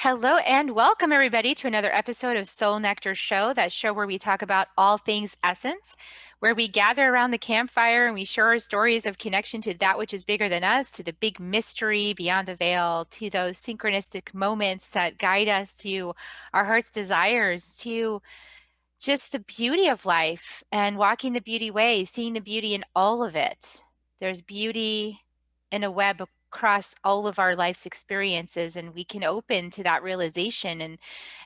Hello and welcome everybody to another episode of Soul Nectar Show, that show where we talk about all things essence, where we gather around the campfire and we share our stories of connection to that which is bigger than us, to the big mystery beyond the veil, to those synchronistic moments that guide us to our heart's desires, to just the beauty of life and walking the beauty way, seeing the beauty in all of it. There's beauty in a web across all of our life's experiences, and we can open to that realization.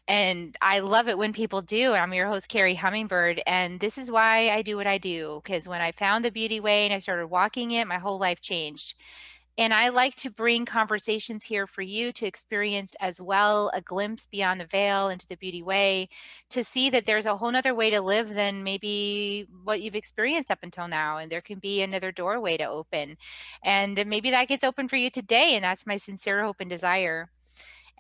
And I love it when people do. I'm your host, Carrie Hummingbird, and this is why I do what I do, because when I found the beauty way and I started walking it, my whole life changed. And I like to bring conversations here for you to experience as well, a glimpse beyond the veil into the beauty way, to see that there's a whole nother way to live than maybe what you've experienced up until now. And there can be another doorway to open. And maybe that gets open for you today. And that's my sincere hope and desire.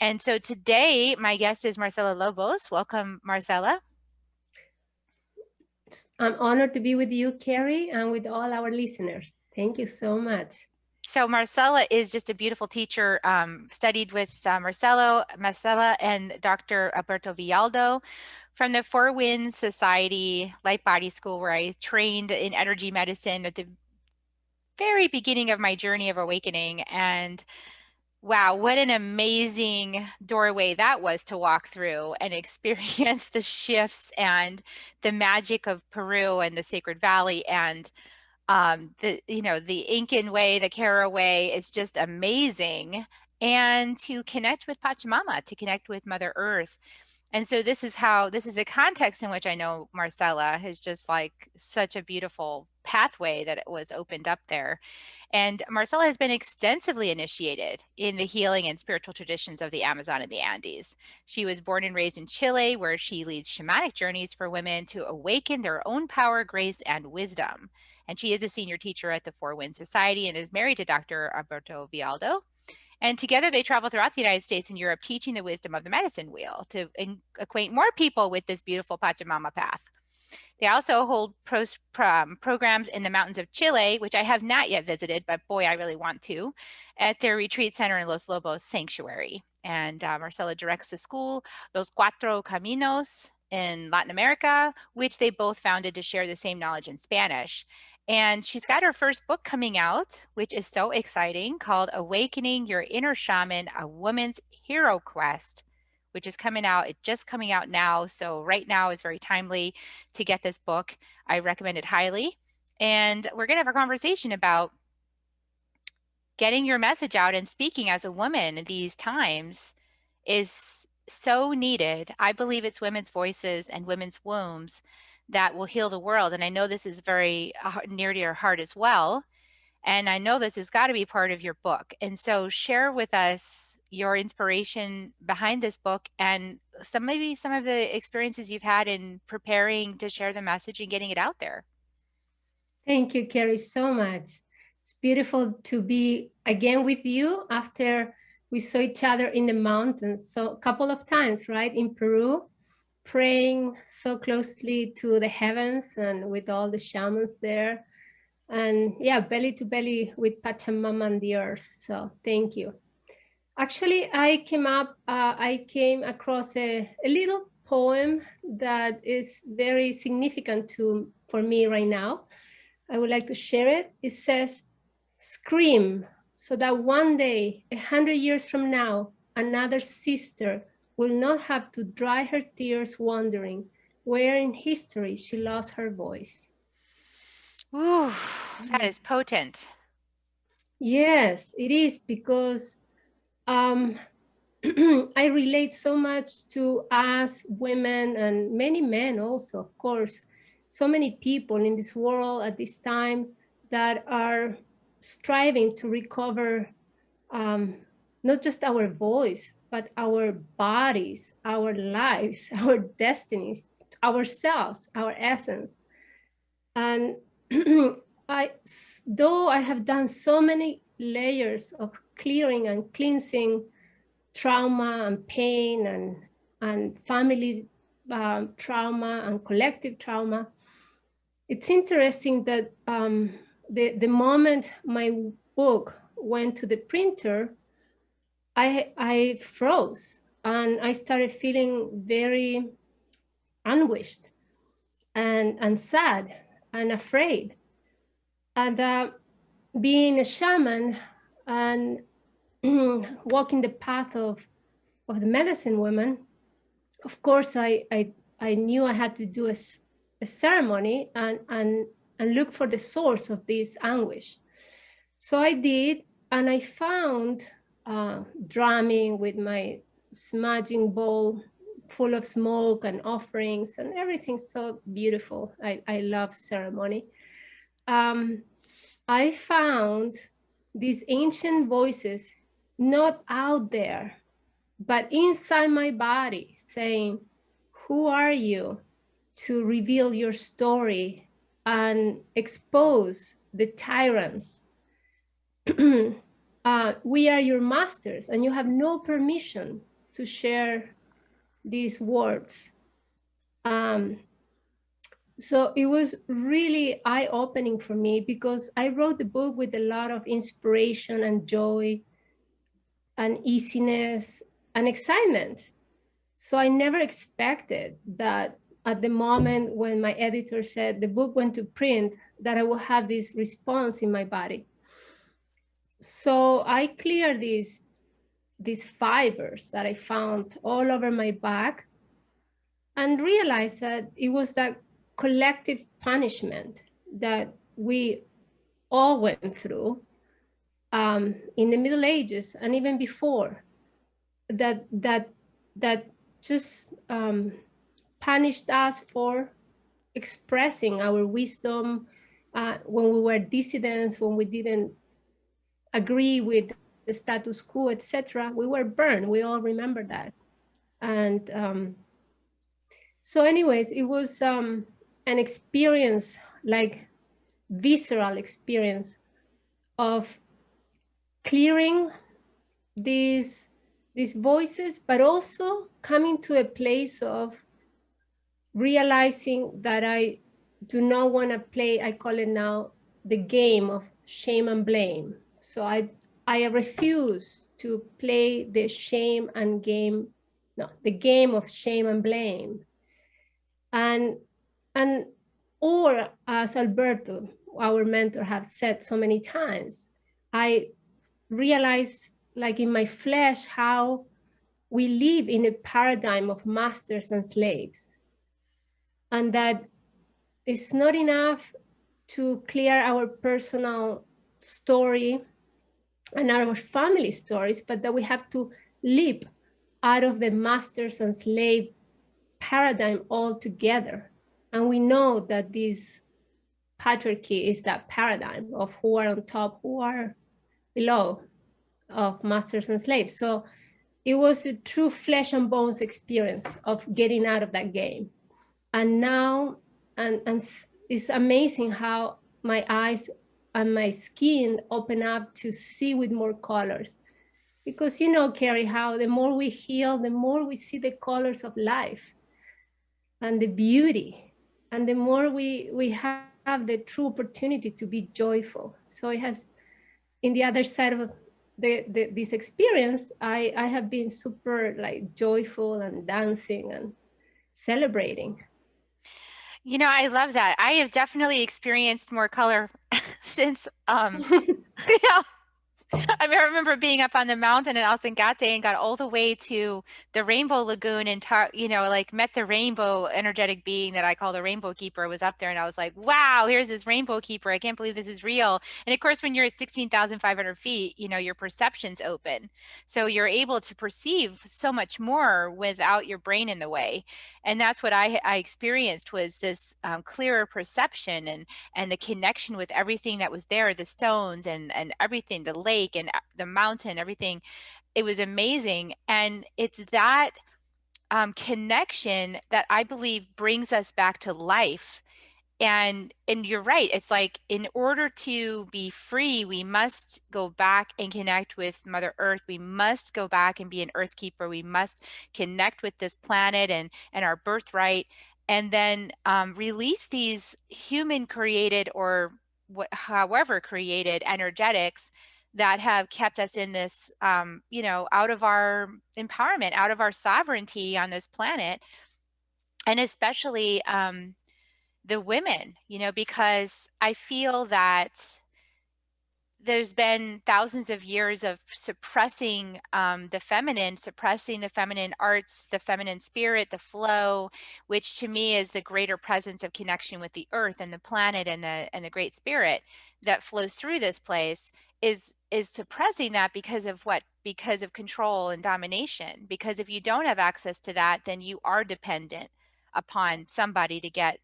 And so today, my guest is Marcela Lobos. Welcome, Marcela. I'm honored to be with you, Carrie, and with all our listeners. Thank you so much. So Marcela is just a beautiful teacher, studied with Marcela and Dr. Alberto Villoldo from the Four Winds Society Light Body School, where I trained in energy medicine at the very beginning of my journey of awakening. And wow, what an amazing doorway that was to walk through and experience the shifts and the magic of Peru and the Sacred Valley, and the Incan way, the Cara way. It's just amazing. And to connect with Pachamama, to connect with Mother Earth. And so this is the context in which I know Marcela is just like such a beautiful pathway that it was opened up there. And Marcela has been extensively initiated in the healing and spiritual traditions of the Amazon and the Andes. She was born and raised in Chile, where she leads shamanic journeys for women to awaken their own power, grace, and wisdom. And she is a senior teacher at the Four Winds Society and is married to Dr. Alberto Villoldo. And together they travel throughout the United States and Europe, teaching the wisdom of the medicine wheel to acquaint more people with this beautiful Pachamama path. They also hold programs in the mountains of Chile, which I have not yet visited, but boy, I really want to, at their retreat center in Los Lobos Sanctuary. And Marcela directs the school, Los Cuatro Caminos, in Latin America, which they both founded to share the same knowledge in Spanish. And she's got her first book coming out, which is so exciting, called Awakening Your Inner Shaman, A Woman's Hero Quest, which is coming out. It's just coming out now. So right now is very timely to get this book. I recommend it highly. And we're going to have a conversation about getting your message out and speaking as a woman in these times is so needed. I believe it's women's voices and women's wombs that will heal the world. And I know this is very near to your heart as well. And I know this has got to be part of your book. And so share with us your inspiration behind this book and maybe some of the experiences you've had in preparing to share the message and getting it out there. Thank you, Carrie, so much. It's beautiful to be again with you after we saw each other in the mountains. So a couple of times, right, in Peru, praying so closely to the heavens and with all the shamans there. And yeah, belly to belly with Pachamama and the earth. So thank you. Actually, I came across a little poem that is very significant for me right now. I would like to share it. It says, "Scream so that one day, 100 years from now, another sister will not have to dry her tears wondering where in history she lost her voice." Ooh, that is potent. Yes, it is, because I relate so much to us women and many men also, of course, so many people in this world at this time that are striving to recover not just our voice, but our bodies, our lives, our destinies, ourselves, our essence. And though I have done so many layers of clearing and cleansing trauma and pain and family trauma and collective trauma, it's interesting that the moment my book went to the printer, I froze. and I started feeling very anguished and sad and afraid. And being a shaman and walking the path of the medicine woman, of course, I knew I had to do a ceremony and look for the source of this anguish. So I did, and I found drumming with my smudging bowl full of smoke and offerings and everything so beautiful. I love ceremony. I found these ancient voices not out there, but inside my body saying, who are you to reveal your story and expose the tyrants? We are your masters, and you have no permission to share these words. So it was really eye-opening for me, because I wrote the book with a lot of inspiration and joy and easiness and excitement. So I never expected that at the moment when my editor said the book went to print, that I will have this response in my body. So I cleared these fibers that I found all over my back and realized that it was that collective punishment that we all went through in the Middle Ages and even before, that just punished us for expressing our wisdom when we were dissidents, when we didn't agree with the status quo, etc. We were burned. We all remember that. And so anyways, it was an experience, like visceral experience of clearing these voices, but also coming to a place of realizing that I do not want to play, I call it now, the game of shame and blame. So I refuse to play the shame and game, no, the game of shame and blame. And or as Alberto, our mentor, have said so many times, I realize, like in my flesh, how we live in a paradigm of masters and slaves, and that it's not enough to clear our personal story and our family stories, but that we have to leap out of the masters and slave paradigm altogether. And we know that this patriarchy is that paradigm of who are on top, who are below, of masters and slaves. So it was a true flesh and bones experience of getting out of that game. And now, and it's amazing how my eyes and my skin open up to see with more colors. Because you know, Carrie, how the more we heal, the more we see the colors of life and the beauty, and the more we have the true opportunity to be joyful. So it has, in the other side of this experience, I have been super like joyful and dancing and celebrating. You know, I love that. I have definitely experienced more color since yeah, I mean, I remember being up on the mountain in Alsangate and got all the way to the Rainbow Lagoon and like met the rainbow energetic being that I call the Rainbow Keeper was up there, and I was like, wow, here's this Rainbow Keeper. I can't believe this is real. And of course, when you're at 16,500 feet, your perception's open. So you're able to perceive so much more without your brain in the way. And that's what I experienced, was this clearer perception and the connection with everything that was there, the stones and everything, the lake and the mountain, everything. It was amazing. And it's that connection that I believe brings us back to life. And you're right. It's like, in order to be free, we must go back and connect with Mother Earth. We must go back and be an Earth Keeper. We must connect with this planet and our birthright, and then release these human created or however created energetics that have kept us in this, you know, out of our empowerment, out of our sovereignty on this planet. And especially the women, you know, because I feel that there's been thousands of years of suppressing suppressing the feminine arts, the feminine spirit, the flow, which to me is the greater presence of connection with the earth and the planet and the great spirit that flows through this place is suppressing that because of what? Because of control and domination. Because if you don't have access to that, then you are dependent upon somebody to get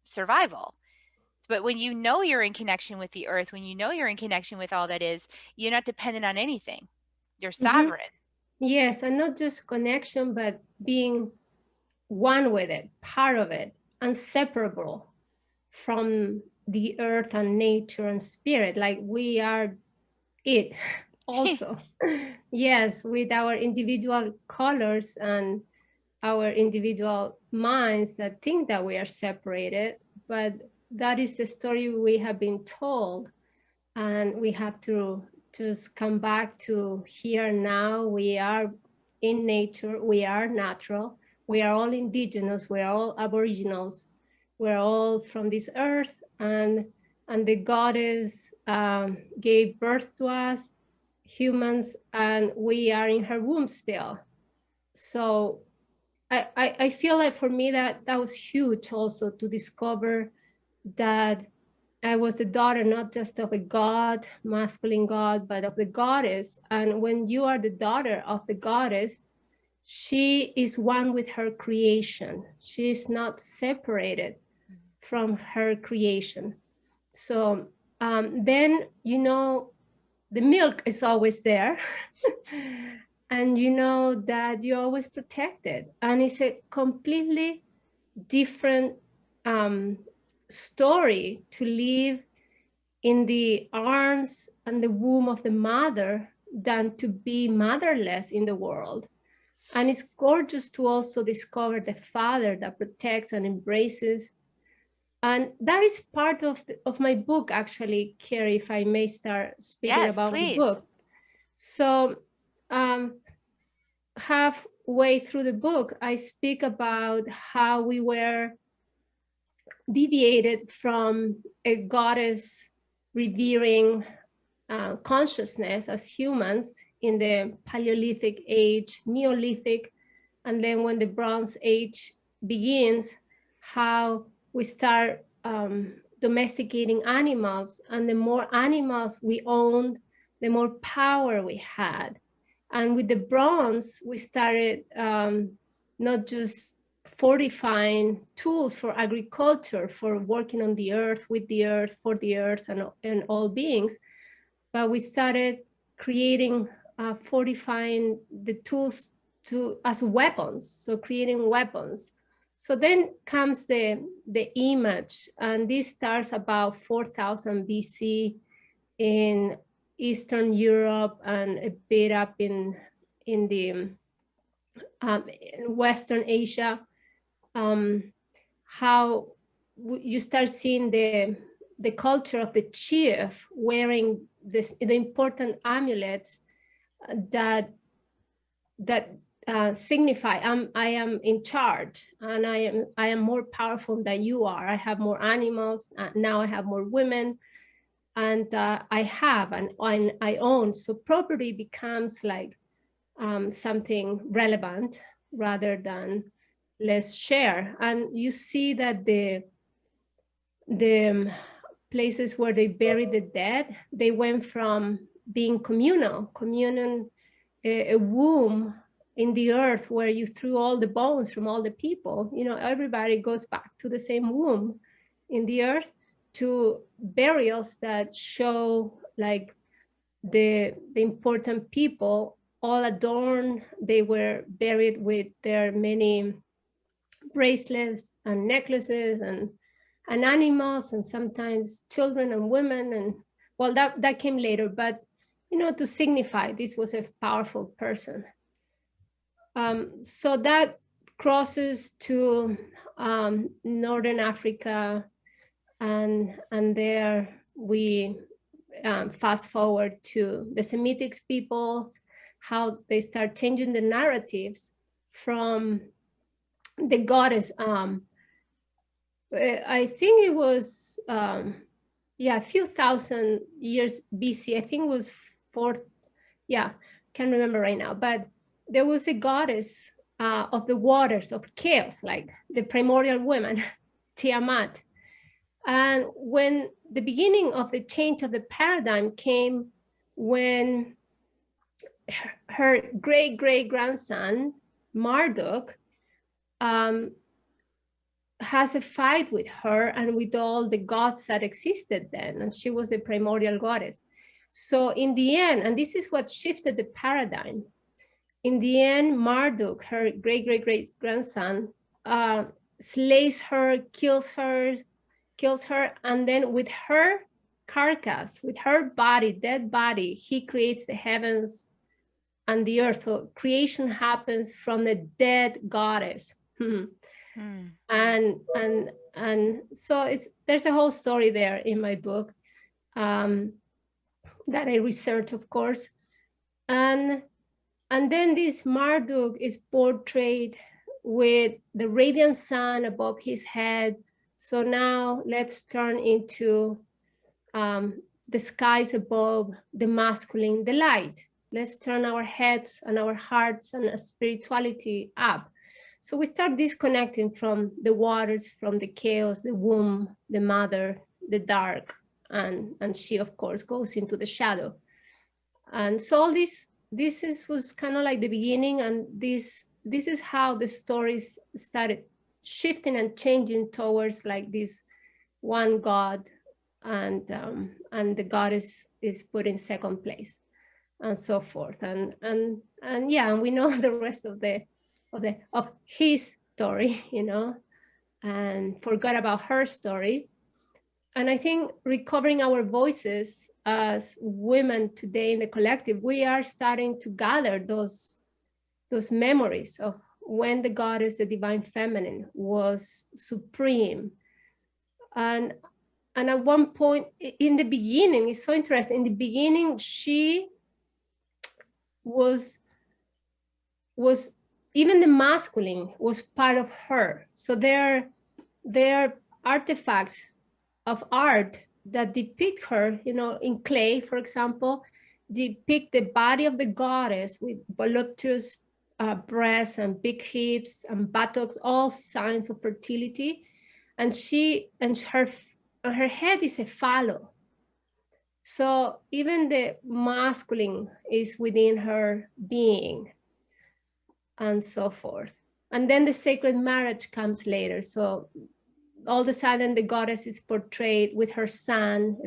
survival. But when you know you're in connection with the earth, when you know you're in connection with all that is, you're not dependent on anything. You're sovereign. Yes, and not just connection, but being one with it, part of it, inseparable from the earth and nature and spirit. Like we are it also. Yes, with our individual colors and our individual minds that think that we are separated, but that is the story we have been told, and we have to just come back to here now. We are in nature, we are natural, we are all indigenous, we are all aboriginals, we're all from this earth, and the goddess gave birth to us humans, and we are in her womb still. So I feel like for me that was huge also, to discover that I was the daughter not just of a god, masculine god, but of the goddess. And when you are the daughter of the goddess, she is one with her creation. She is not separated from her creation. So then, you know, the milk is always there. And you know that you're always protected. And it's a completely different story to live in the arms and the womb of the mother than to be motherless in the world. And it's gorgeous to also discover the father that protects and embraces. And that is part of my book, actually, Carrie, if I may start speaking Yes, about my please. book. So halfway through the book, I speak about how we were deviated from a goddess revering consciousness as humans in the Paleolithic age, Neolithic, and then when the Bronze Age begins, how we start domesticating animals, and the more animals we owned, the more power we had. And with the bronze, we started not just fortifying tools for agriculture, for working on the earth, with the earth, for the earth, and all beings, but we started creating, fortifying the tools as weapons, so creating weapons. So then comes the image, and this starts about 4000 BC in Eastern Europe and a bit up in the in Western Asia. How you start seeing the culture of the chief wearing the important amulets that signify I am in charge, and I am more powerful than you are. I have more animals, now I have more women, and I have and I own. So property becomes like something relevant rather than let's share. And you see that the places where they bury the dead, they went from being communal, a womb in the earth where you threw all the bones from all the people. You know, everybody goes back to the same womb in the earth, to burials that show like the important people all adorned. They were buried with their many bracelets and necklaces and animals, and sometimes children and women. And well, that came later, but you know, to signify this was a powerful person. So that crosses to Northern Africa, and there we fast forward to the Semitic peoples, how they start changing the narratives from the goddess. I think it was, a few thousand years BC. I think it was fourth, can't remember right now, but there was a goddess of the waters, of chaos, like the primordial woman, Tiamat. And when the beginning of the change of the paradigm came, when her great great grandson, Marduk, has a fight with her and with all the gods that existed then, and she was a primordial goddess. So in the end, and this is what shifted the paradigm, in the end, Marduk, her great great great grandson, slays her, kills her, and then with her carcass, with her body, dead body, he creates the heavens and the earth. So creation happens from the dead goddess. And so there's a whole story there in my book that I researched, of course. And then this Marduk is portrayed with the radiant sun above his head. So now let's turn into the skies above, the masculine, the light. Let's turn our heads and our hearts and spirituality up. So we start disconnecting from the waters, from the chaos, the womb, the mother, the dark, and she, of course, goes into the shadow. And so all this was kind of like the beginning, and this is how the stories started shifting and changing towards like this one God, and the goddess is put in second place, and so forth. And we know the rest of his story, and forgot about her story. And I think recovering our voices as women today in the collective, we are starting to gather those memories of when the goddess, the divine feminine, was supreme. And at one point in the beginning, it's so interesting, in the beginning, she was even the masculine was part of her. So there are artifacts of art that depict her, in clay, for example, depict the body of the goddess with voluptuous breasts and big hips and buttocks, all signs of fertility. And her head is a fallow. So even the masculine is within her being, and so forth. And then the sacred marriage comes later. So all of a sudden the goddess is portrayed with her son.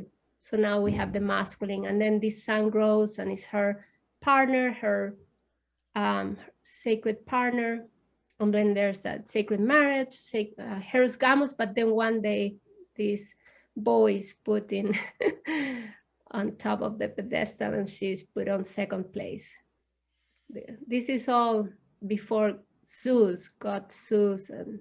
So now we have the masculine, and then this son grows and is her partner, her sacred partner. And then there's that sacred marriage, Heros Gamos, but then one day this boy is put in on top of the pedestal and she's put on second place. This is all before Zeus, God Zeus, and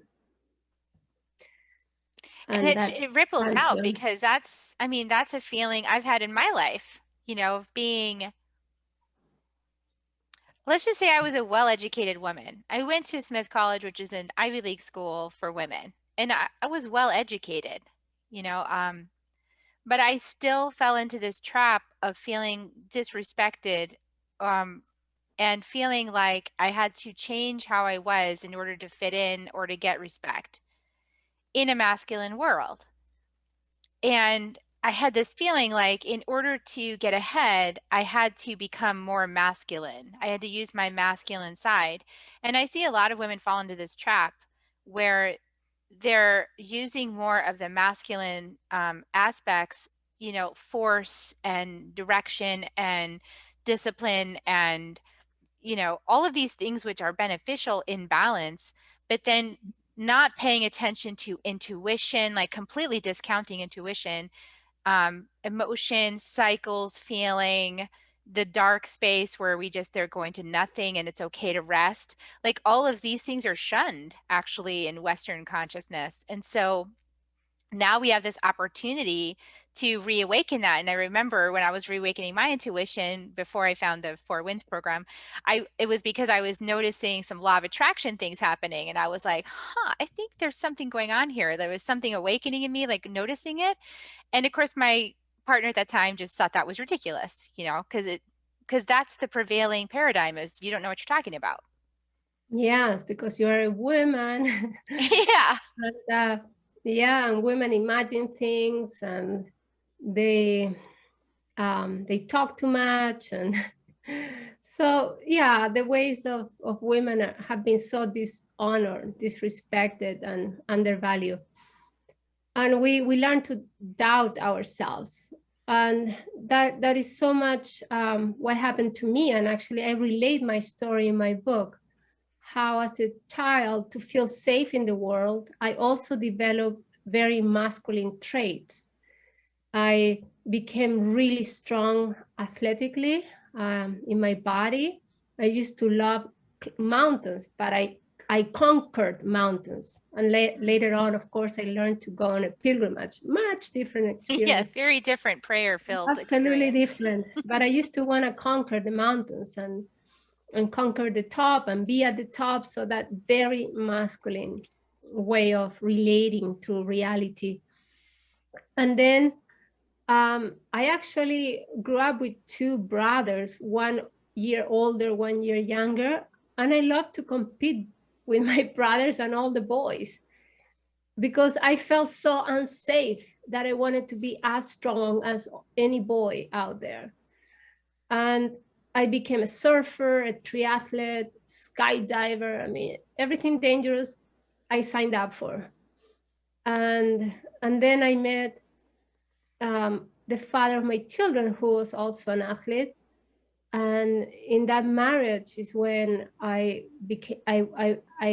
it ripples out, because that's a feeling I've had in my life, of being, let's just say I was a well-educated woman. I went to Smith College, which is an Ivy League school for women, and I was well-educated, but I still fell into this trap of feeling disrespected, and feeling like I had to change how I was in order to fit in or to get respect in a masculine world. And I had this feeling like in order to get ahead, I had to become more masculine. I had to use my masculine side. And I see a lot of women fall into this trap where they're using more of the masculine aspects, force and direction and discipline and, all of these things which are beneficial in balance, but then not paying attention to intuition, like completely discounting intuition, emotions, cycles, feeling, the dark space where they're going to nothing and it's okay to rest. Like all of these things are shunned actually in Western consciousness. And so now we have this opportunity to reawaken that. And I remember when I was reawakening my intuition before I found the Four Winds program, it was because I was noticing some law of attraction things happening. And I was like, I think there's something going on here. There was something awakening in me, like noticing it. And of course, my partner at that time just thought that was ridiculous, because that's the prevailing paradigm, is you don't know what you're talking about. Yes, because you're a woman. Yeah. And, yeah, and women imagine things, and they talk too much, and so yeah, the ways of women have been so dishonored, disrespected, and undervalued, and we learn to doubt ourselves, and that is so much what happened to me. And actually, I relate my story in my book, how as a child, to feel safe in the world, I also developed very masculine traits. I became really strong athletically in my body. I used to love mountains, but I conquered mountains. And later on, of course, I learned to go on a pilgrimage, much different Yeah, experience. very different prayer-filled Absolutely experience. different. But I used to want to conquer the mountains and conquer the top and be at the top. So that very masculine way of relating to reality. And then I actually grew up with two brothers, 1 year older, 1 year younger, and I love to compete with my brothers and all the boys because I felt so unsafe that I wanted to be as strong as any boy out there. And I became a surfer, a triathlete, skydiver. I mean, everything dangerous I signed up for. And then I met the father of my children, who was also an athlete. And in that marriage is when I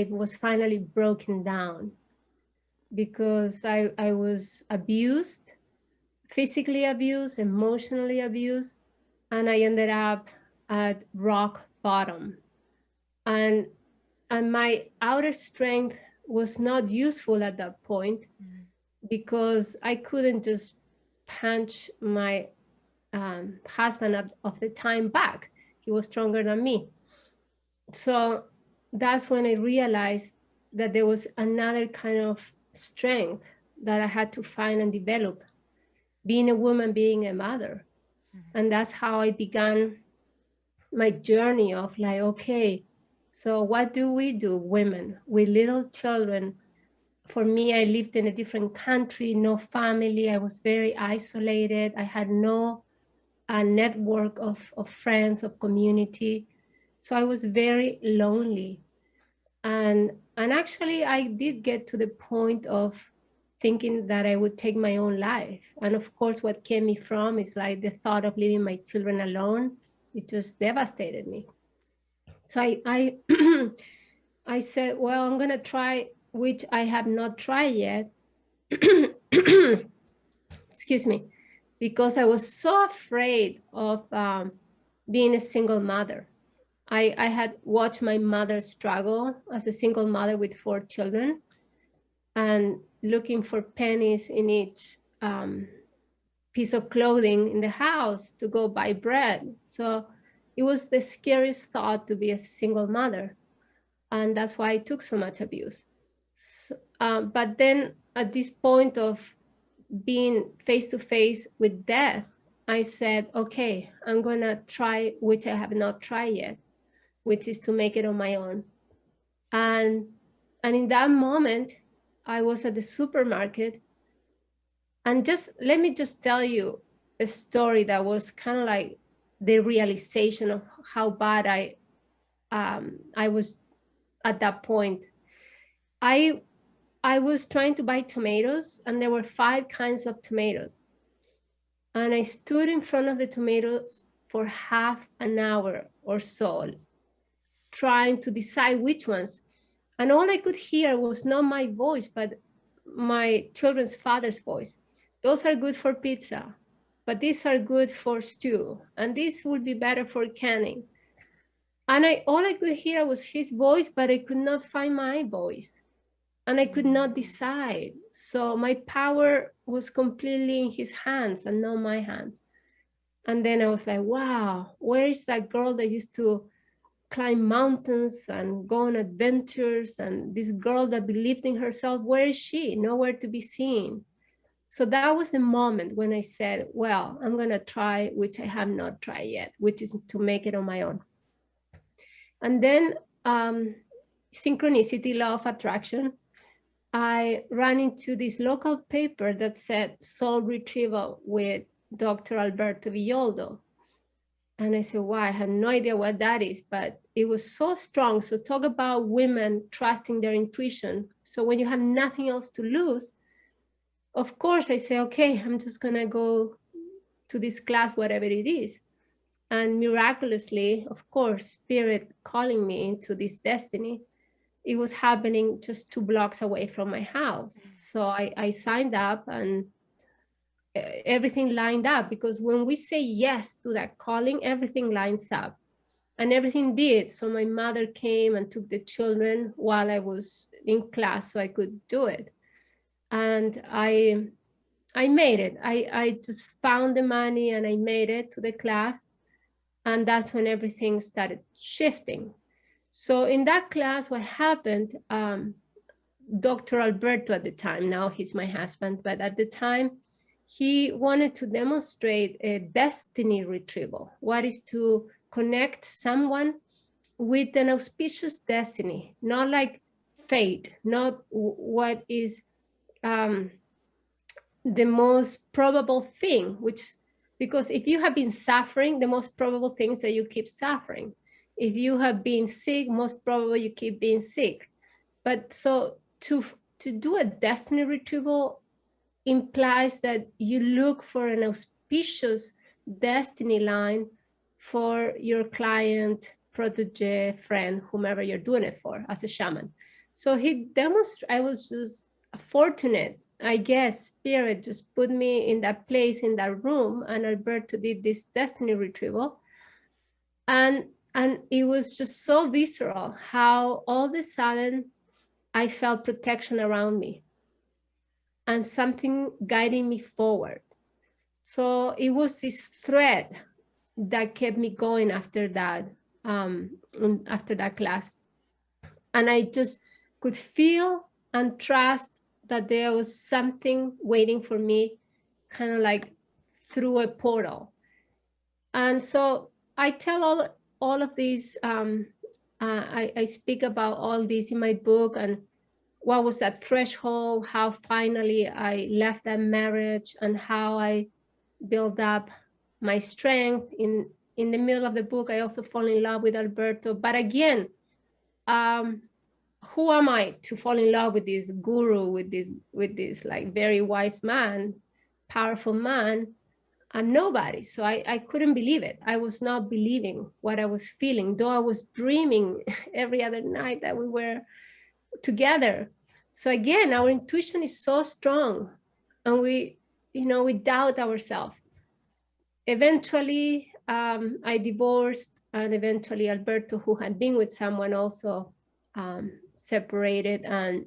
was finally broken down, because I was abused, physically abused, emotionally abused, and I ended up at rock bottom. And my outer strength was not useful at that point, because I couldn't just punch my husband of the time back. He was stronger than me. So that's when I realized that there was another kind of strength that I had to find and develop, being a woman, being a mother. And that's how I began my journey of like, okay, so what do, women with little children? For me, I lived in a different country, no family. I was very isolated. I had no network of friends, of community. So I was very lonely. And actually, I did get to the point of thinking that I would take my own life. And of course, what came me from is like the thought of leaving my children alone. It just devastated me. So I I said, well, I'm gonna try, which I have not tried yet. Excuse me, because I was so afraid of being a single mother. I had watched my mother struggle as a single mother with 4 children and looking for pennies in each piece of clothing in the house to go buy bread. So it was the scariest thought to be a single mother. And that's why I took so much abuse. So, but then at this point of being face to face with death, I said, okay, I'm gonna try, which I have not tried yet, which is to make it on my own. And in that moment, I was at the supermarket, and just let me just tell you a story that was kind of like the realization of how bad I was at that point. I was trying to buy tomatoes, and there were 5 kinds of tomatoes. And I stood in front of the tomatoes for half an hour or so, trying to decide which ones. And all I could hear was not my voice, but my children's father's voice. Those are good for pizza, but these are good for stew. And this would be better for canning. And all I could hear was his voice, but I could not find my voice. and I could not decide. So my power was completely in his hands and not my hands. And then I was like, wow, where is that girl that used to climb mountains and go on adventures? And this girl that believed in herself, where is she? Nowhere to be seen. So that was the moment when I said, well, I'm going to try, which I have not tried yet, which is to make it on my own. And then synchronicity, law of attraction, I ran into this local paper that said soul retrieval with Dr. Alberto Villoldo. And I said, wow, I have no idea what that is, but it was so strong. So talk about women trusting their intuition. So when you have nothing else to lose, of course, I say, okay, I'm just going to go to this class, whatever it is. And miraculously, of course, spirit calling me into this destiny, it was happening just 2 blocks away from my house. So I signed up, and everything lined up, because when we say yes to that calling, everything lines up, and everything did. So my mother came and took the children while I was in class so I could do it. And I made it. I just found the money and I made it to the class. And that's when everything started shifting. So in that class, what happened, Dr. Alberto at the time, now he's my husband, but at the time, he wanted to demonstrate a destiny retrieval. What is to connect someone with an auspicious destiny, not like fate, not what is the most probable thing, which, because if you have been suffering, the most probable thing is that you keep suffering. If you have been sick, most probably you keep being sick. But so to do a destiny retrieval implies that you look for an auspicious destiny line for your client, protege, friend, whomever you're doing it for as a shaman. So he demonstrated, I was just fortunate, I guess, spirit just put me in that place, in that room, and Alberto did this destiny retrieval. And it was just so visceral how all of a sudden I felt protection around me and something guiding me forward. So it was this thread that kept me going after that class. And I just could feel and trust that there was something waiting for me, kind of like through a portal. And so I tell all of these, I speak about all this in my book, and what was that threshold, how finally I left that marriage, and how I built up my strength. In the middle of the book, I also fall in love with Alberto. But again, who am I to fall in love with this guru, with this like very wise man, powerful man? I'm nobody. So I couldn't believe it. I was not believing what I was feeling, though I was dreaming every other night that we were together. So again, our intuition is so strong, and we doubt ourselves. Eventually, I divorced, and eventually Alberto, who had been with someone, also separated, and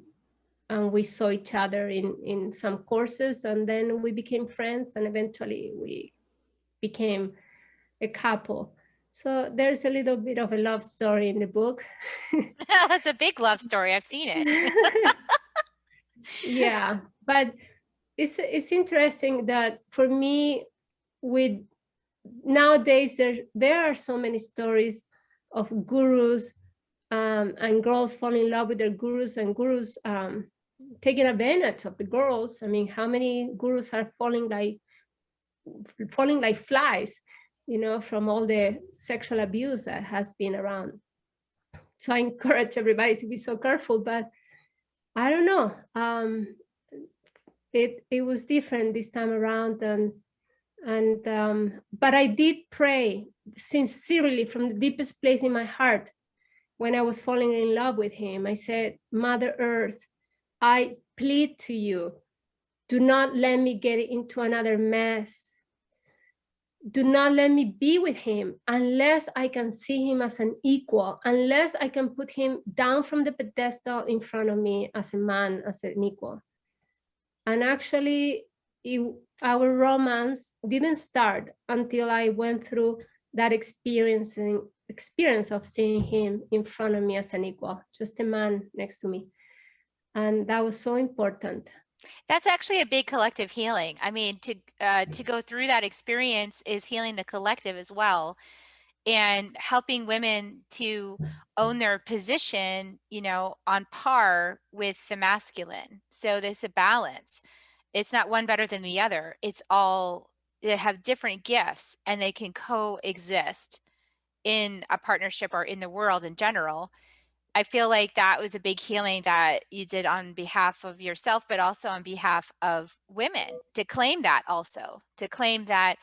we saw each other in some courses, and then we became friends, and eventually we became a couple. So there's a little bit of a love story in the book. That's a big love story. I've seen it. Yeah, but it's interesting that for me, with nowadays there are so many stories of gurus and girls falling in love with their gurus, and gurus taking advantage of the girls. I mean, how many gurus are falling like flies, from all the sexual abuse that has been around. So I encourage everybody to be so careful, but I don't know. It was different this time around, but I did pray sincerely from the deepest place in my heart when I was falling in love with him. I said, Mother Earth, I plead to you, do not let me get into another mess. do not let me be with him unless I can see him as an equal, unless I can put him down from the pedestal in front of me as a man, as an equal. And actually, our romance didn't start until I went through that experience of seeing him in front of me as an equal, just a man next to me. And that was so important. That's actually a big collective healing. I mean, to go through that experience is healing the collective as well, and helping women to own their position, you know, on par with the masculine. So there's a balance. It's not one better than the other. It's all, they have different gifts and they can coexist in a partnership or in the world in general. I feel like that was a big healing that you did on behalf of yourself, but also on behalf of women, to claim that also, to claim that,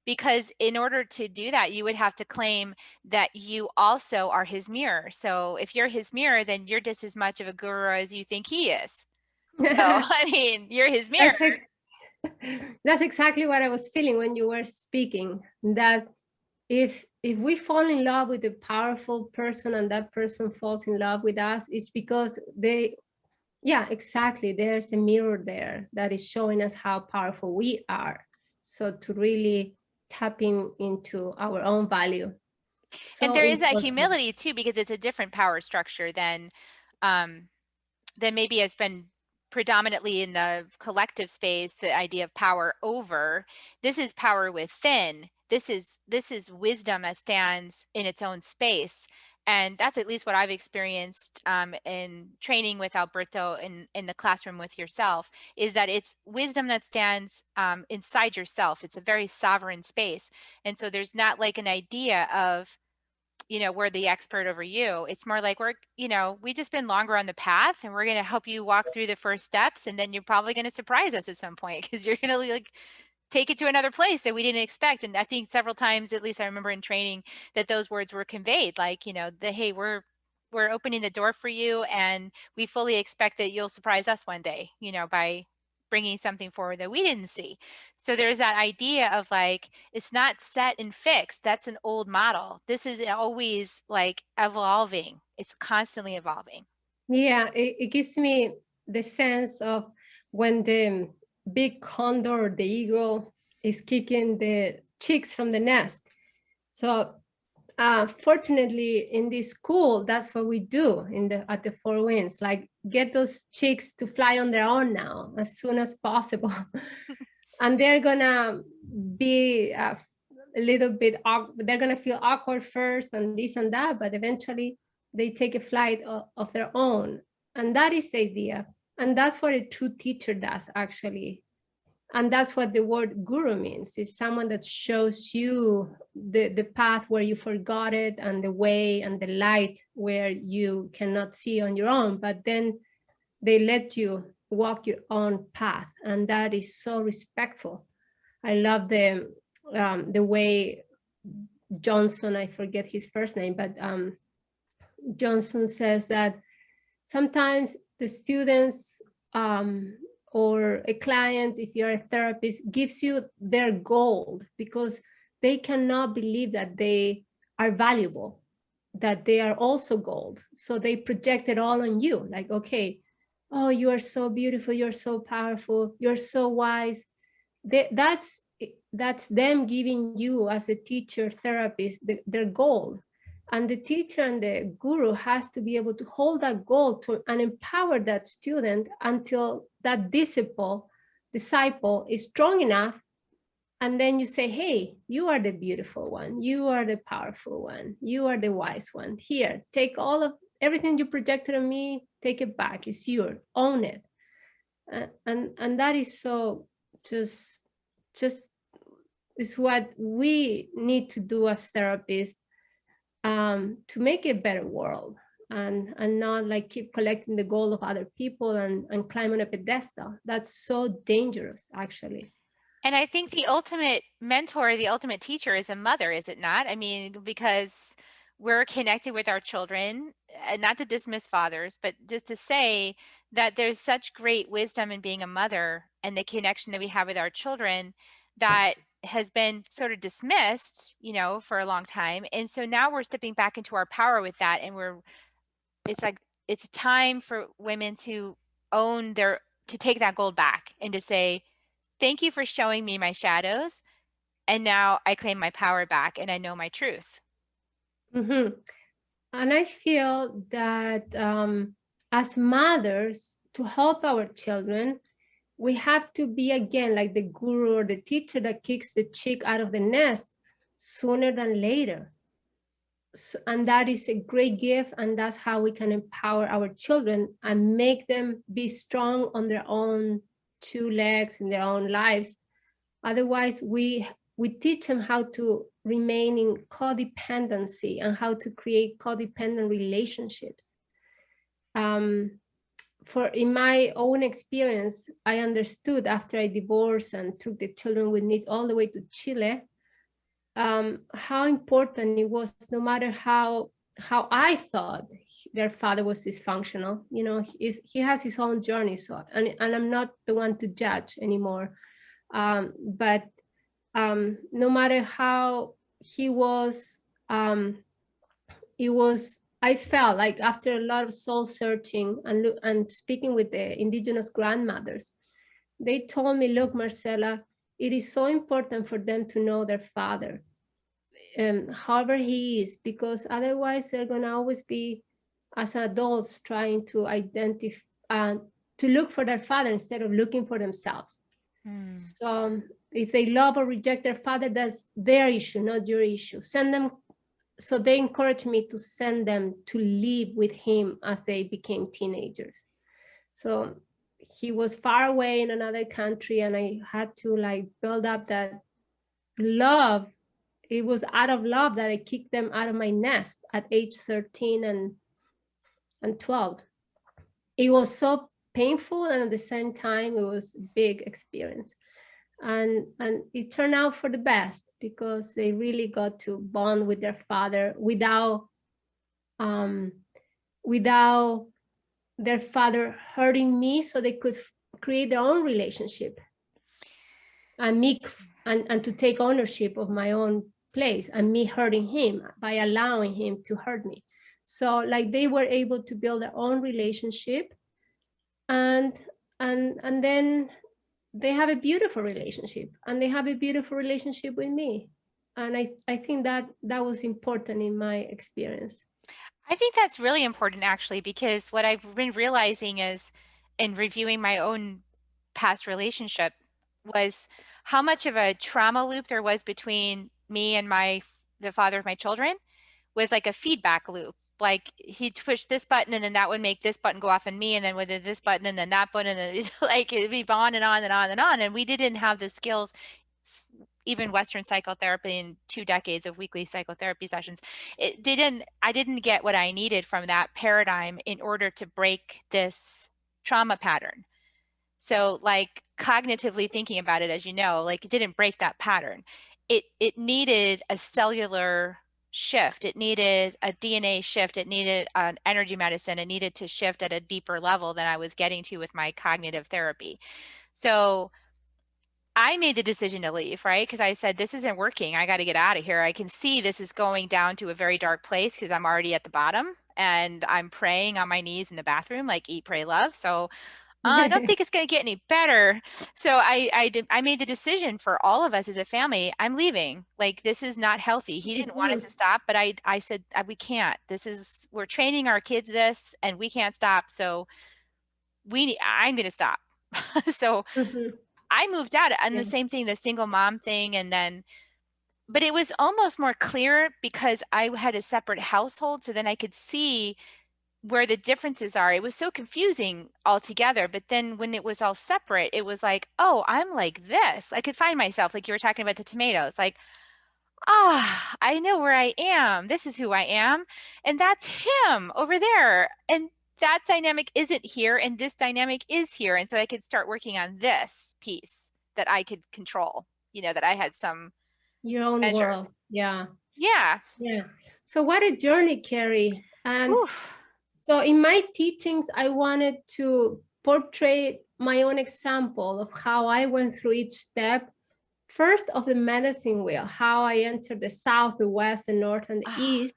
because in order to do that, you would have to claim that you also are his mirror. So if you're his mirror, then you're just as much of a guru as you think he is. So, I mean, you're his mirror. That's, that's exactly what I was feeling when you were speaking, that if we fall in love with a powerful person and that person falls in love with us, it's because they, yeah, exactly, there's a mirror there that is showing us how powerful we are. So to really tapping into our own value, And so there is that important. humility too, because it's a different power structure um, than maybe has been predominantly in the collective space, the idea of power over. This is power within. This is wisdom that stands in its own space. And that's at least what I've experienced in training with Alberto in the classroom with yourself, is that it's wisdom that stands inside yourself. It's a very sovereign space. And so there's not like an idea of, you know, we're the expert over you. It's more like we're, you know, we just been longer on the path and we're going to help you walk through the first steps. And then you're probably going to surprise us at some point, because you're going to like take it to another place that we didn't expect. And I think several times, at least I remember in training, that those words were conveyed, like, you know, the, hey, we're opening the door for you, and we fully expect that you'll surprise us one day, you know, by bringing something forward that we didn't see. So there's that idea of like, it's not set and fixed. That's an old model. This is always like evolving. It's constantly evolving. Yeah, it gives me the sense of when the big condor or the eagle is kicking the chicks from the nest. So fortunately in this school, that's what we do in the at the Four Winds, like get those chicks to fly on their own now as soon as possible. And they're gonna be a little bit they're gonna feel awkward first and this and that, but eventually they take a flight of their own. And that is the idea, and that's what a true teacher does actually. And that's what the word guru means, is someone that shows you the path where you forgot it, and the way and the light where you cannot see on your own, but then they let you walk your own path. And that is so respectful. I love the way Johnson, I forget his first name, but Johnson says that sometimes the students or a client, if you're a therapist, gives you their gold because they cannot believe that they are valuable, that they are also gold. So they project it all on you, like, okay, oh, you are so beautiful, you're so powerful, you're so wise. That's them giving you as a teacher therapist their goal. And the teacher and the guru has to be able to hold that goal to and empower that student until that disciple is strong enough. And then you say, hey, you are the beautiful one, you are the powerful one, you are the wise one. Here, take all of everything you projected on me, take it back, it's yours, own it. And that is so just is what we need to do as therapists, to make a better world, and not like keep collecting the gold of other people and climb on a pedestal. That's so dangerous, actually. And I think the ultimate mentor, the ultimate teacher is a mother, is it not? I mean, because we're connected with our children, not to dismiss fathers, but just to say that there's such great wisdom in being a mother and the connection that we have with our children, that has been sort of dismissed, for a long time. And so now we're stepping back into our power with that. And it's like, it's time for women to to take that gold back and to say, thank you for showing me my shadows. And now I claim my power back and I know my truth. Mm-hmm. And I feel that as mothers, to help our children, we have to be, again, like the guru or the teacher that kicks the chick out of the nest sooner than later. So, and that is a great gift, and that's how we can empower our children and make them be strong on their own two legs in their own lives. Otherwise, we teach them how to remain in codependency and how to create codependent relationships. In my own experience, I understood after I divorced and took the children with me all the way to Chile, how important it was, no matter how I thought their father was dysfunctional. He has his own journey, so and I'm not the one to judge anymore. But no matter how he was, I felt like after a lot of soul searching and speaking with the indigenous grandmothers, they told me, look, Marcela, it is so important for them to know their father, however he is, because otherwise they're going to always be, as adults, trying to identify, to look for their father instead of looking for themselves. So if they love or reject their father, that's their issue, not your issue. Send them. So they encouraged me to send them to live with him as they became teenagers. So he was far away in another country, and I had to build up that love. It was out of love that I kicked them out of my nest at age 13 and 12. It was so painful, and at the same time, it was a big experience. And it turned out for the best, because they really got to bond with their father without their father hurting me, so they could create their own relationship and and to take ownership of my own place, and me hurting him by allowing him to hurt me. So they were able to build their own relationship, and then they have a beautiful relationship, and they have a beautiful relationship with me. And I think that was important in my experience. I think that's really important, actually, because what I've been realizing is, in reviewing my own past relationship, was how much of a trauma loop there was between me and the father of my children. Was like a feedback loop. Like he'd push this button and then that would make this button go off in me, and then with this button and then that button, and then like it'd be on and on and on and on. And we didn't have the skills, even Western psychotherapy in 2 decades of weekly psychotherapy sessions. I didn't get what I needed from that paradigm in order to break this trauma pattern. So cognitively thinking about it, as you know, it didn't break that pattern. It needed a cellular shift. It needed a DNA shift. It needed an energy medicine. It needed to shift at a deeper level than I was getting to with my cognitive therapy. So I made the decision to leave, right? Because I said, this isn't working. I got to get out of here. I can see this is going down to a very dark place because I'm already at the bottom, and I'm praying on my knees in the bathroom, like eat, pray, love. So I don't think it's going to get any better. So I made the decision for all of us as a family. I'm leaving. This is not healthy. He didn't want us to stop, but I said, we can't. We're training our kids this, and we can't stop. So I'm going to stop. So I moved out, and the same thing, the single mom thing. But it was almost more clear because I had a separate household. So then I could see where the differences are. It was so confusing altogether. But then when it was all separate, it was like, oh, I'm like this. I could find myself, like you were talking about the tomatoes, I know where I am. This is who I am. And that's him over there. And that dynamic isn't here. And this dynamic is here. And so I could start working on this piece that I could control, that I had some your own measure. world. Yeah. Yeah. So what a journey, Carrie. And so in my teachings, I wanted to portray my own example of how I went through each step first of the medicine wheel, how I entered the South, the West, the North, and the Ah, East.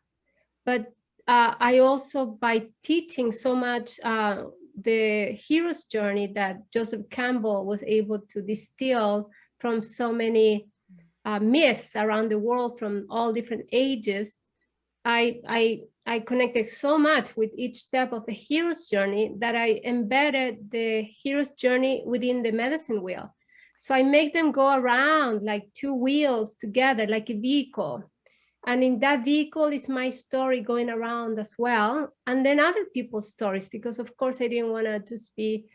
But I also, by teaching so much the hero's journey that Joseph Campbell was able to distill from so many myths around the world from all different ages, I connected so much with each step of the hero's journey that I embedded the hero's journey within the medicine wheel. So I make them go around like two wheels together, like a vehicle. And in that vehicle is my story going around as well. And then other people's stories, because of course I didn't want to just be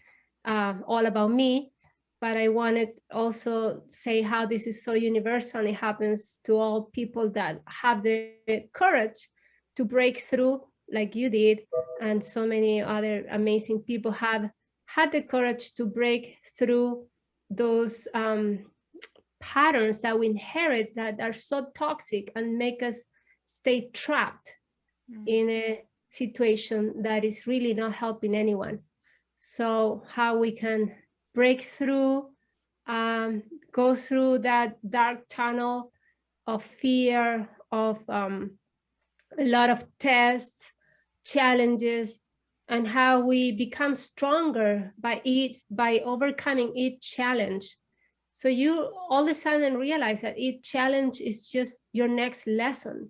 all about me, but I wanted also say how this is so universal and it happens to all people that have the courage to break through like you did. And so many other amazing people have had the courage to break through those patterns that we inherit that are so toxic and make us stay trapped in a situation that is really not helping anyone. So how we can break through, go through that dark tunnel of fear, of a lot of tests, challenges, and how we become stronger by overcoming each challenge. So you all of a sudden realize that each challenge is just your next lesson.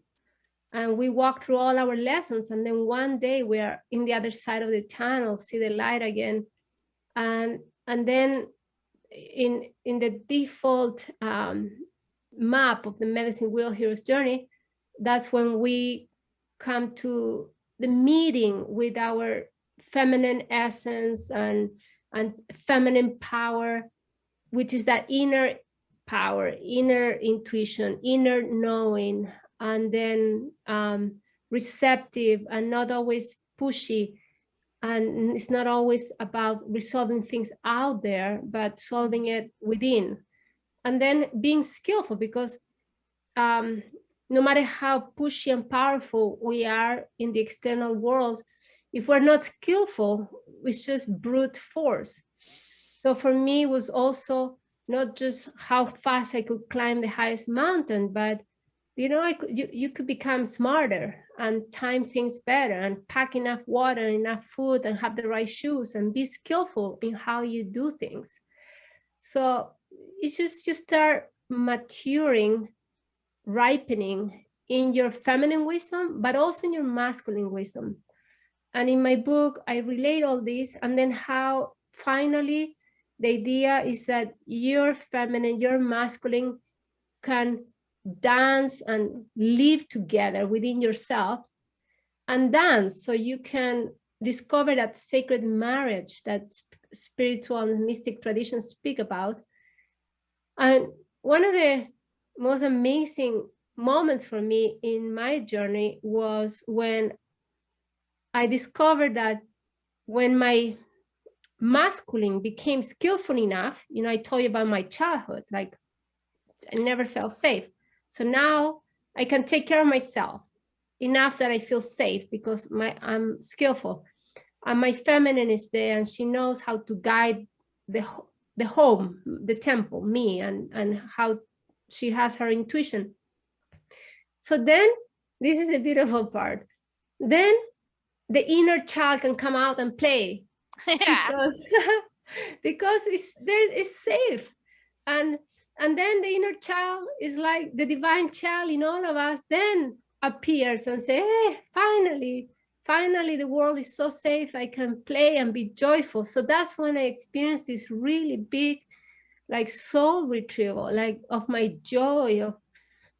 And we walk through all our lessons, and then one day we are in the other side of the tunnel, see the light again. And then in the default map of the medicine wheel hero's journey, that's when we come to the meeting with our feminine essence and feminine power, which is that inner power, inner intuition, inner knowing, and then receptive and not always pushy. And it's not always about resolving things out there, but solving it within. And then being skillful, because no matter how pushy and powerful we are in the external world, if we're not skillful, it's just brute force. So for me, it was also not just how fast I could climb the highest mountain, but you could become smarter and time things better and pack enough water, enough food, and have the right shoes and be skillful in how you do things. So it's just you start maturing, ripening in your feminine wisdom, but also in your masculine wisdom. And in my book, I relate all this, and then how finally the idea is that your feminine, your masculine can dance and live together within yourself and dance so you can discover that sacred marriage that spiritual and mystic traditions speak about. And one of the most amazing moments for me in my journey was when I discovered that when my masculine became skillful enough, I told you about my childhood, like I never felt safe. So now I can take care of myself enough that I feel safe because I'm skillful. And my feminine is there and she knows how to guide the home, the temple, me, and how she has her intuition. So then this is the beautiful part. Then the inner child can come out and play Yeah. because because it's safe. And then the inner child is like the divine child in all of us then appears and say, hey, finally the world is so safe, I can play and be joyful. So that's when I experienced this really big like soul retrieval, like of my joy,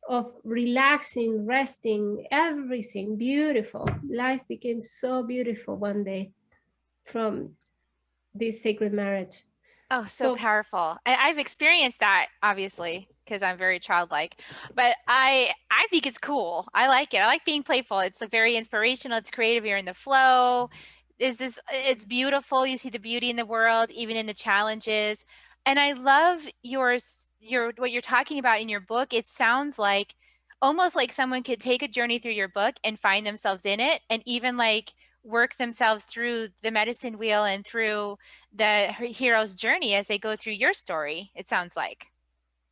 of relaxing, resting, everything beautiful. Life became so beautiful one day from this sacred marriage. Oh, so So powerful. I've experienced that obviously because I'm very childlike, but I think it's cool. I like it. I like being playful. It's like very inspirational. It's creative. You're in the flow. It's beautiful. You see the beauty in the world, even in the challenges. And I love your what you're talking about in your book. It sounds like almost like someone could take a journey through your book and find themselves in it and even like work themselves through the medicine wheel and through the hero's journey as they go through your story, it sounds like.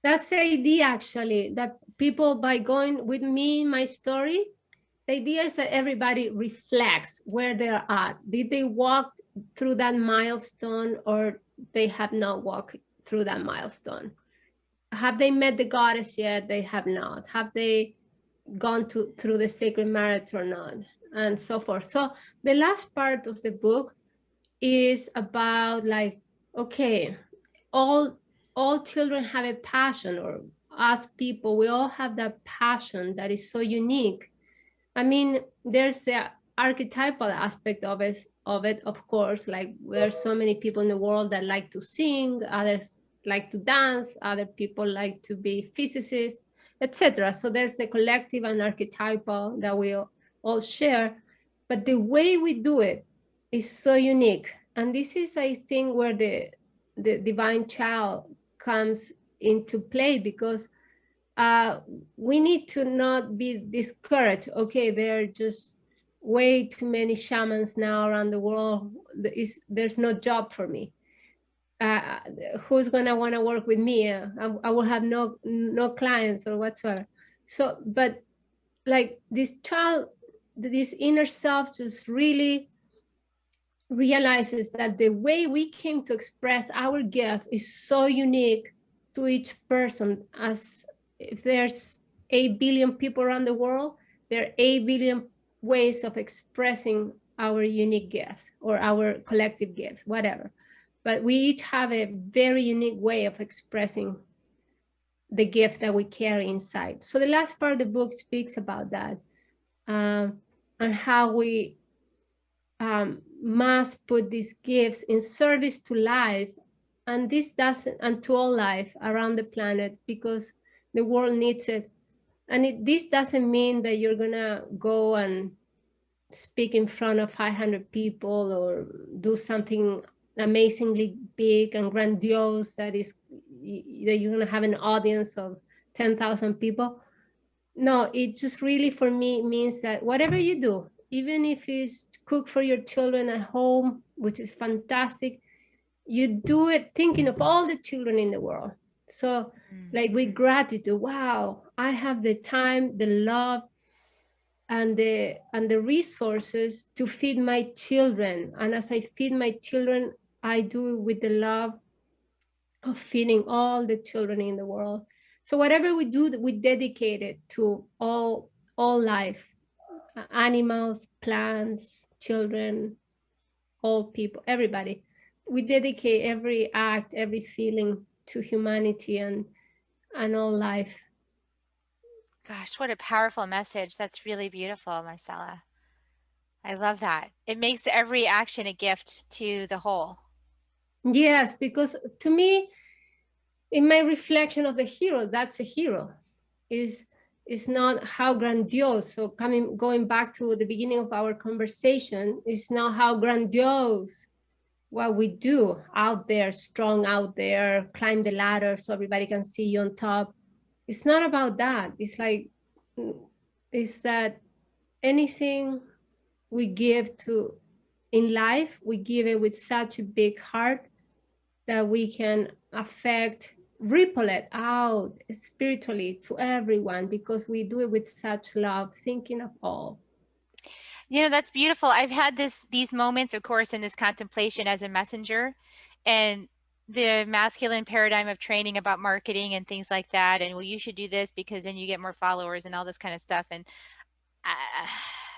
That's the idea, actually, that people, by going with me in my story, the idea is that everybody reflects where they're at. Did they walk through that milestone, or they have not walked through that milestone? Have they met the goddess yet? They have not. Have they gone through the sacred marathon or not? And so forth. So the last part of the book is about, like, okay, all children have a passion, or us people, we all have that passion that is so unique. I mean, there's the archetypal aspect of it, of course. Like, there are so many people in the world that like to sing, others like to dance, other people like to be physicists, etc. So there's the collective and archetypal that we all share, but the way we do it is so unique. And this is, I think, where the divine child comes into play, because we need to not be discouraged. Okay, there are just way too many shamans now around the world. There's no job for me. Uh, who's gonna want to work with me? I will have no clients or whatsoever. So, but like, this child, this inner self just really realizes that the way we came to express our gift is so unique to each person. As if there's 8 billion people around the world, there are 8 billion ways of expressing our unique gifts, or our collective gifts, whatever. But we each have a very unique way of expressing the gift that we carry inside. So the last part of the book speaks about that, and how we must put these gifts in service to life, and this doesn't, and to all life around the planet, because the world needs it. And this doesn't mean that you're gonna go and speak in front of 500 people, or do something amazingly big and grandiose that you're gonna have an audience of 10,000 people. No, it just really, for me, means that whatever you do, even if it's cook for your children at home, which is fantastic, you do it thinking of all the children in the world. So, like, with gratitude, wow, I have the time, the love, and the resources to feed my children. And as I feed my children, I do it with the love of feeding all the children in the world. So whatever we do, we dedicate it to all life, animals, plants, children, all people, everybody. We dedicate every act, every feeling to humanity and all life. Gosh, what a powerful message. That's really beautiful, Marcela. I love that. It makes every action a gift to the whole. Yes, because to me, in my reflection of the hero, that's a hero. Is not how grandiose. So going back to the beginning of our conversation, it's not how grandiose what we do out there, strong out there, climb the ladder so everybody can see you on top. It's not about that. It's like, it's that anything we give to in life, we give it with such a big heart that we can affect, ripple it out spiritually to everyone, because we do it with such love, thinking of all. You know, that's beautiful. I've had these moments, of course, in this contemplation as a messenger, and the masculine paradigm of training about marketing and things like that. And well, you should do this because then you get more followers and all this kind of stuff. And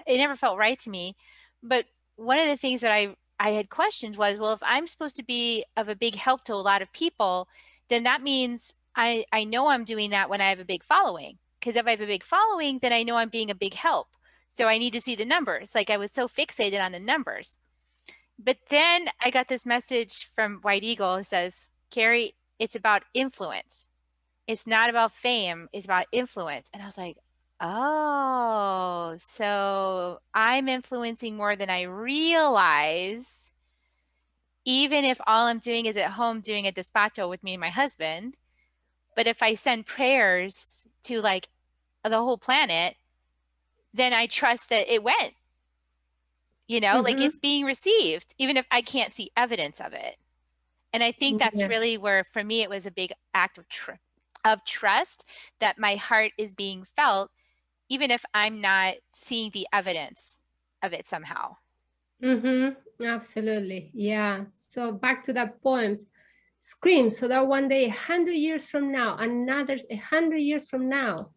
it never felt right to me. But one of the things that I had questioned was, well, if I'm supposed to be of a big help to a lot of people, then that means I know I'm doing that when I have a big following. Because if I have a big following, then I know I'm being a big help. So I need to see the numbers. Like, I was so fixated on the numbers. But then I got this message from White Eagle who says, Carrie, it's about influence. It's not about fame, it's about influence. And I was like, oh, so I'm influencing more than I realize, even if all I'm doing is at home doing a despacho with me and my husband. But if I send prayers to like the whole planet, then I trust that it went, like Mm-hmm. it's being received, even if I can't see evidence of it. And I think that's Yes. really where, for me, it was a big act of of trust that my heart is being felt, even if I'm not seeing the evidence of it somehow. Absolutely. Yeah. So back to that poems. Scream so that one day, 100 years from now, another 100 years from now,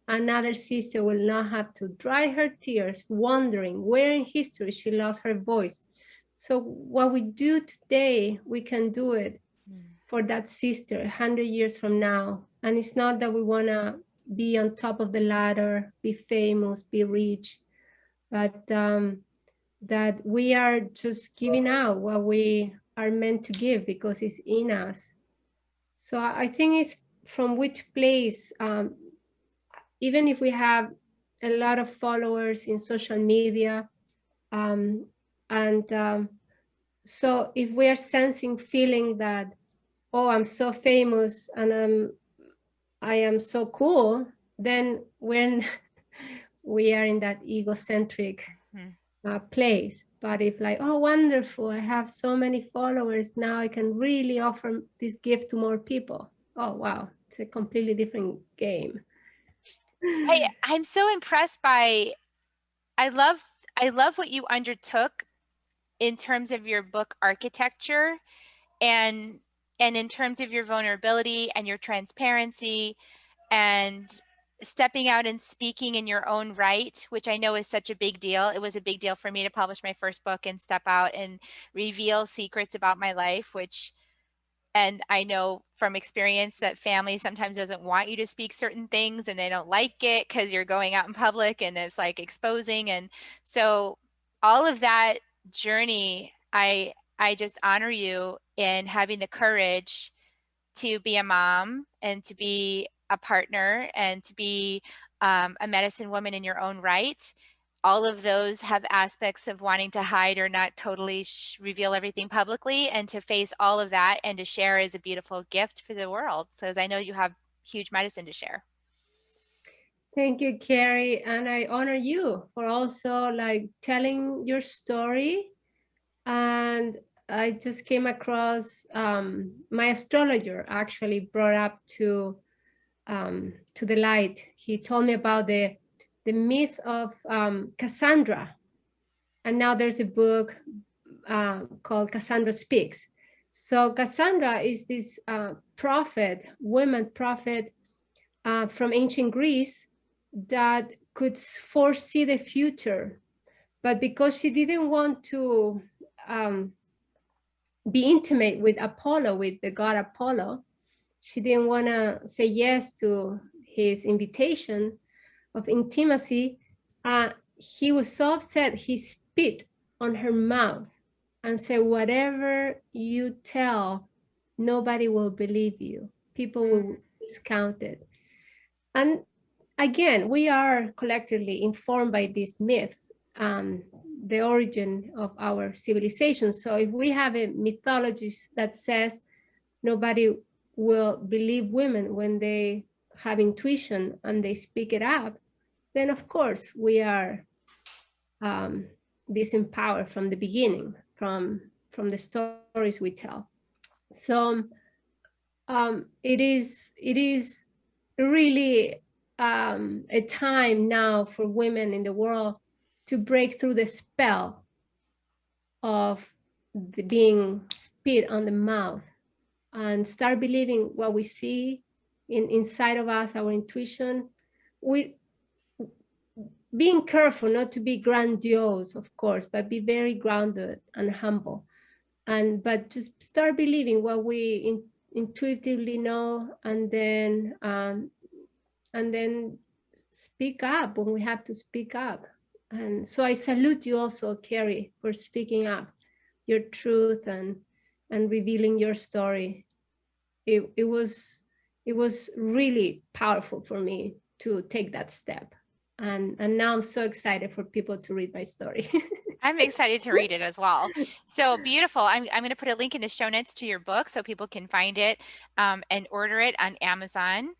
another sister will not have to dry her tears, wondering where in history she lost her voice. So what we do today, we can do it for that sister 100 years from now. And it's not that we want to be on top of the ladder, be famous, be rich, but that we are just giving out what we are meant to give because it's in us. So I think it's from which place, even if we have a lot of followers in social media, um, and so if we are sensing, feeling that, oh, I'm so famous and I am so cool, then when we are in that egocentric place. But if like, oh, wonderful, I have so many followers, now I can really offer this gift to more people. Oh, wow, it's a completely different game. I'm so impressed by, I love what you undertook in terms of your book architecture, and in terms of your vulnerability and your transparency and stepping out and speaking in your own right, which I know is such a big deal. It was a big deal for me to publish my first book and step out and reveal secrets about my life, which, and I know from experience that family sometimes doesn't want you to speak certain things and they don't like it because you're going out in public and it's like exposing. And so all of that journey, I just honor you in having the courage to be a mom and to be a partner and to be a medicine woman in your own right. All of those have aspects of wanting to hide or not totally reveal everything publicly, and to face all of that and to share is a beautiful gift for the world. So as I know you have huge medicine to share. Thank you, Carrie. And I honor you for also like telling your story. And I just came across my astrologer actually brought up to the light. He told me about the myth of Cassandra. And now there's a book called Cassandra Speaks. So Cassandra is this prophet, woman prophet from ancient Greece that could foresee the future. But because she didn't want to be intimate with Apollo, with the god Apollo, she didn't want to say yes to his invitation of intimacy. He was so upset, he spit on her mouth and said, whatever you tell, nobody will believe you. People will discount it. And again, we are collectively informed by these myths, the origin of our civilization. So if we have a mythology that says nobody will believe women when they have intuition and they speak it up, then of course we are disempowered from the beginning, from the stories we tell. So it is really a time now for women in the world to break through the spell of being spit on the mouth and start believing what we see inside of us, our intuition. We being careful not to be grandiose, of course, but be very grounded and humble. But just start believing what we intuitively know, and then speak up when we have to speak up. And so I salute you also, Carrie, for speaking up your truth and revealing your story. It was really powerful for me to take that step. And now I'm so excited for people to read my story. I'm excited to read it as well. So beautiful. I'm going to put a link in the show notes to your book so people can find it and order it on Amazon.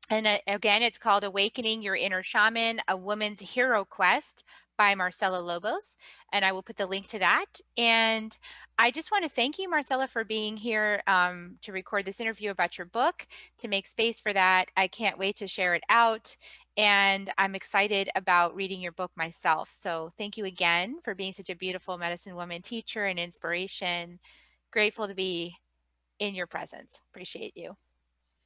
And again, it's called Awakening Your Inner Shaman, A Woman's Hero Quest by Marcela Lobos, and I will put the link to that. And I just want to thank you, Marcela, for being here to record this interview about your book, to make space for that. I can't wait to share it out. And I'm excited about reading your book myself. So thank you again for being such a beautiful medicine woman teacher and inspiration. Grateful to be in your presence. Appreciate you.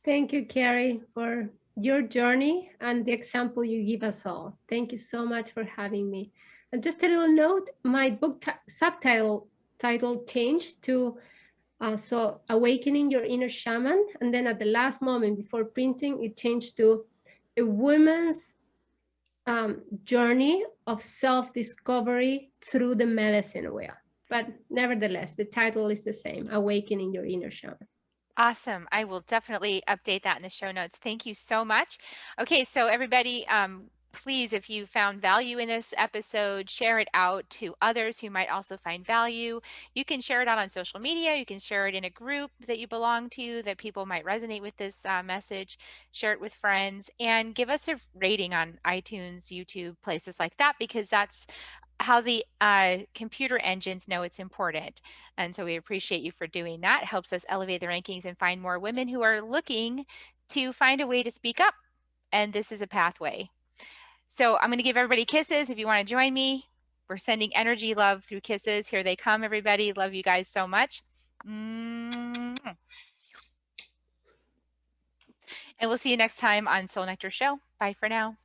Thank you, Carrie, for your journey and the example you give us all. Thank you so much for having me. And just a little note, my book subtitle title changed to so awakening your inner shaman. And then at the last moment before printing, it changed to a woman's journey of self-discovery through the medicine wheel. But nevertheless, the title is the same, Awakening Your Inner Shaman. Awesome. I will definitely update that in the show notes. Thank you so much. Okay, so everybody, please, if you found value in this episode, share it out to others who might also find value. You can share it out on social media. You can share it in a group that you belong to that people might resonate with this message. Share it with friends and give us a rating on iTunes, YouTube, places like that, because that's how the computer engines know it's important. And so we appreciate you for doing that. It helps us elevate the rankings and find more women who are looking to find a way to speak up. And this is a pathway. So I'm going to give everybody kisses if you want to join me. We're sending energy love through kisses. Here they come, everybody. Love you guys so much. And we'll see you next time on Soul Nectar Show. Bye for now.